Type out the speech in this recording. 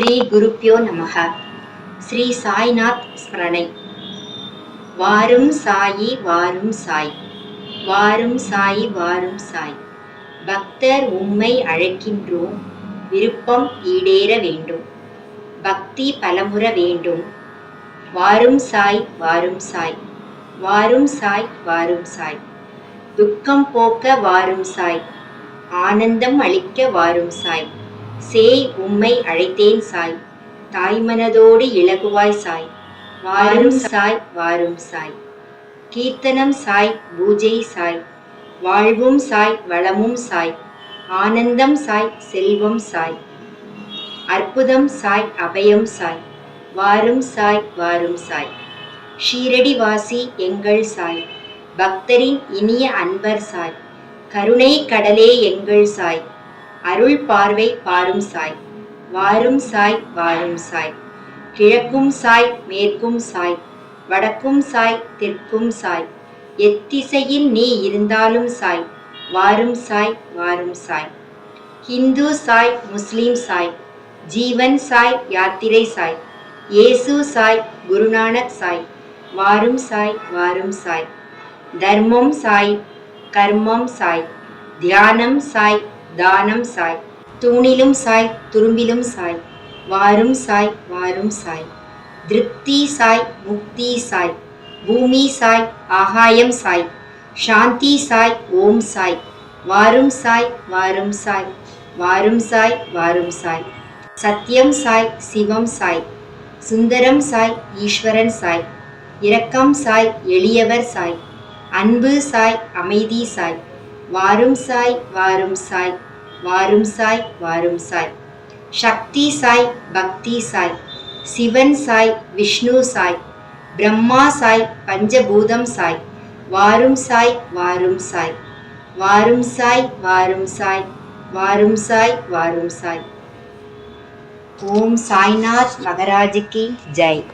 ஸ்ரீ குருப்யோ நமஹ. ஸ்ரீ சாய்நாத் ஸ்மரணை. வாரும் சாயி வாரும் சாய், வாரும் சாயி வாரும் சாய். பக்தர் உம்மை அழைக்கின்றோம், விருப்பம் ஈடேற வேண்டும், பக்தி பலமுற வேண்டும். வாரும் சாய் வாரும் சாய், வாரும் சாய் வாரும் சாய். துக்கம் போக்க வாரும் சாய், ஆனந்தம் அளிக்க வாரும் சாய். சேய் உம்மை அழைத்தேன் சாய், தாய்மனதோடு இலகுவாய் சாய். வாரும் சாய் வாரும் சாய். கீர்த்தனம் சாய், பூஜை சாய், வாழ்வும் சாய், வளமும் சாய், ஆனந்தம் சாய், செல்வம் சாய், அற்புதம் சாய், அபயம் சாய். வாரும் சாய் வாரும் சாய். ஷீரடி வாசி எங்கள் சாய், பக்தரின் இனிய அன்பர் சாய். கருணை கடலே எங்கள் சாய், அருள் பார்வை பாரும் சாய். வாரும் சாய் வாரும் சாய். கிழக்கும் சாய், மேற்கும் சாய், வடக்கும் சாய், தெற்கும் சாய். எத்திசையில் நீ இருந்தாலும் சாய். வாரும் சாய் வாரும் சாய். ஹிந்து சாய், முஸ்லீம் சாய், ஜீவன் சாய், யாத்திரை சாய். இயேசு சாய், குருநானக் சாய். வாரும் சாய் வாரும் சாய். தர்மம் சாய், கர்மம் சாய், தியானம் சாய், தானம் சாய். தூணிலும் சாய், துரும்பிலும் சாய். வாரும் சாய் வாரும் சாய். திருப்தி சாய், முக்தி சாய், பூமி சாய், ஆகாயம் சாய். சாந்தி சாய், ஓம் சாய். வாரும் சாய் வாரும் சாய். வாரும் சாய் வாரும் சாய். சத்யம் சாய், சிவம் சாய், சுந்தரம் சாய், ஈஸ்வரன் சாய். இரக்கம் சாய், எளியவர் சாய். அன்பு சாய், அமைதி சாய். வாரும் சாய் வாரும் சாய். வாரும் சாய் வாரும் சாய். சக்தி சாய், பக்தி சாய், சிவன் சாய், விஷ்ணு சாய், பிரம்மா சாய், பஞ்சபூதம் சாய். வாரும் சாய் வாரும் சாய். வாரும் சாய் வாரும் சாய். வாரும் சாய் வாரும் சாய். ஓம் சாய்நாத் மகராஜ் கி ஜெய்.